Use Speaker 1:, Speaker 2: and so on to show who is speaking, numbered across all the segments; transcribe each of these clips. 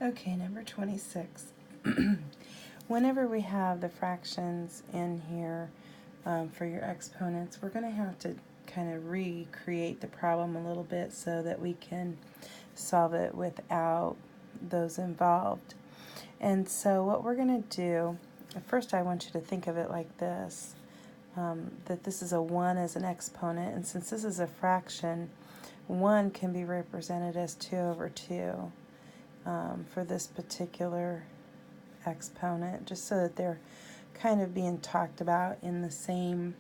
Speaker 1: Okay, number 26. Whenever we have the fractions in here for your exponents, we're going to have to kind of recreate the problem a little bit so that we can solve it without those involved. And so what we're going to do, first I want you to think of it like this, that this is a 1 as an exponent, and since this is a fraction, 1 can be represented as 2 over 2 for this particular exponent, just so that they're kind of being talked about in the same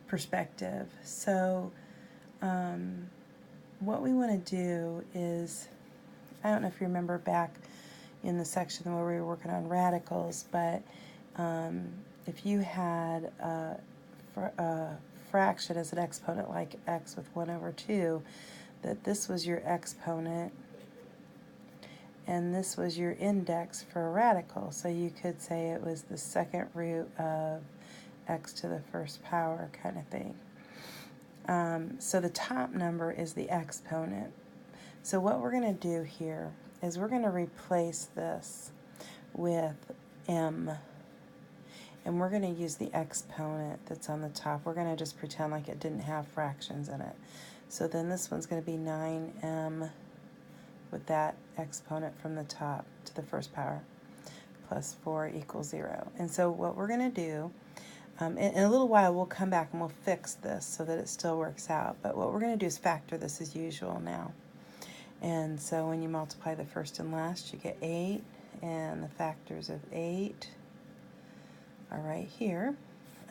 Speaker 1: perspective. So what we want to do is, I don't know if you remember back in the section where we were working on radicals, but if you had a fraction as an exponent like x with 1 over 2, that this was your exponent and this was your index for a radical. So you could say it was the second root of x to the first power kind of thing. So the top number is the exponent. So what we're going to do here is we're going to replace this with m, and we're going to use the exponent that's on the top. We're going to just pretend like it didn't have fractions in it. So then this one's going to be 9m with that exponent from the top to the first power plus 4 equals 0. And so what we're going to do, in a little while we'll come back and we'll fix this so that it still works out. But what we're going to do is factor this as usual now. And so when you multiply the first and last, you get 8, and the factors of 8 are right here.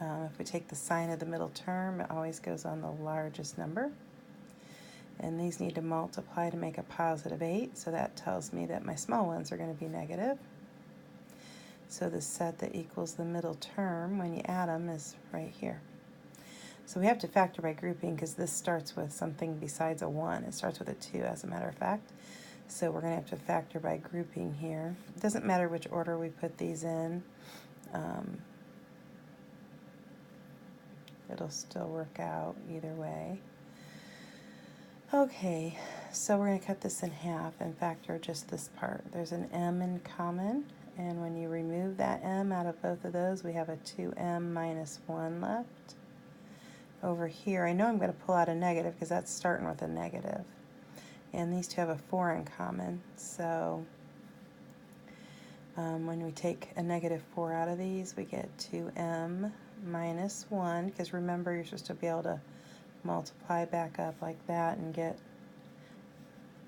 Speaker 1: If we take the sign of the middle term, it always goes on the largest number. And these need to multiply to make a positive 8, so that tells me that my small ones are going to be negative. So the set that equals the middle term, when you add them, is right here. So we have to factor by grouping because this starts with something besides a 1. It starts with a 2, as a matter of fact. So we're going to have to factor by grouping here. It doesn't matter which order we put these in. It'll still work out either way. Okay, so we're going to cut this in half and factor just this part. There's an m in common, and when you remove that m out of both of those, we have a 2m minus 1 left. Over here, I know I'm going to pull out a negative because that's starting with a negative. And these two have a 4 in common, so when we take a negative 4 out of these, we get 2m minus 1, because remember, you're supposed to be able to multiply back up like that and get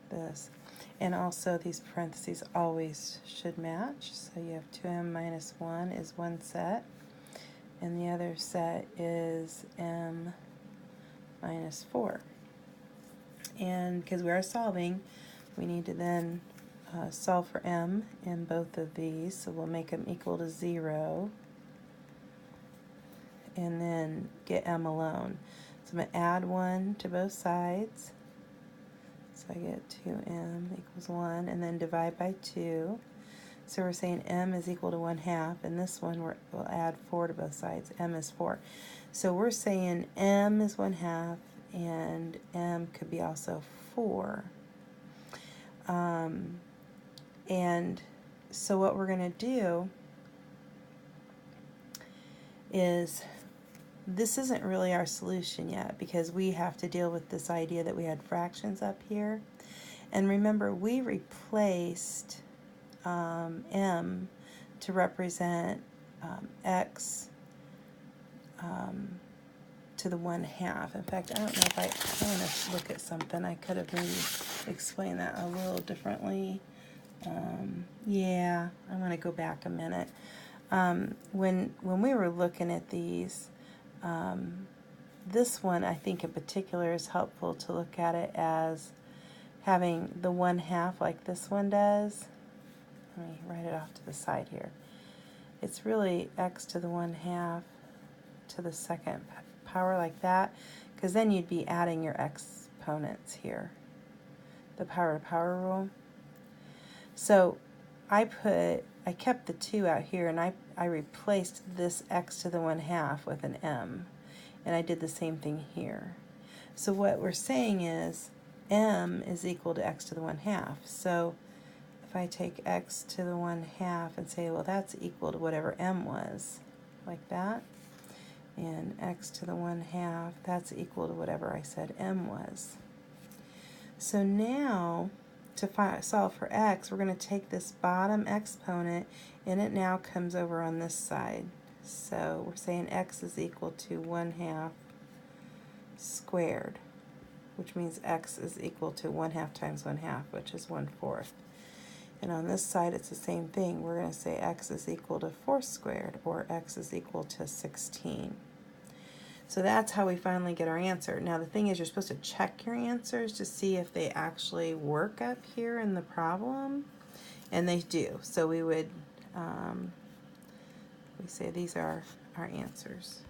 Speaker 1: this. And also these parentheses always should match, so you have 2m minus 1 is one set, and the other set is m minus 4. And because we are solving, we need to then solve for m in both of these, so we'll make them equal to 0 and then get m alone. So I'm going to add 1 to both sides, so I get 2m equals 1, and then divide by 2. So we're saying m is equal to 1/2, and this one we'll add 4 to both sides. M is 4. So we're saying m is 1/2, and m could be also 4. And so what we're going to do is, this isn't really our solution yet because we have to deal with this idea that we had fractions up here. And remember, we replaced m to represent x to the 1/2. In fact, I don't know if I want to look at something. I could have maybe explained that a little differently. Yeah, I want to go back a minute. When we were looking at these, this one I think in particular is helpful to look at it as having the 1/2 like this one does. Let me write it off to the side here. It's really x to the 1/2 to the second power like that, because then you'd be adding your exponents here, the power to power rule. So I kept the 2 out here, and I replaced this x to the 1/2 with an m, and I did the same thing here. So what we're saying is m is equal to x to the 1/2. So if I take x to the 1/2 and say, well, that's equal to whatever m was, like that, and x to the 1/2, that's equal to whatever I said m was. So now, to solve for x, we're going to take this bottom exponent, and it now comes over on this side. So we're saying x is equal to 1/2 squared, which means x is equal to 1/2 times 1/2, which is 1/4. And on this side, it's the same thing. We're going to say x is equal to 4 squared, or x is equal to 16. So that's how we finally get our answer. Now the thing is, you're supposed to check your answers to see if they actually work up here in the problem, and they do. So we would we say these are our answers.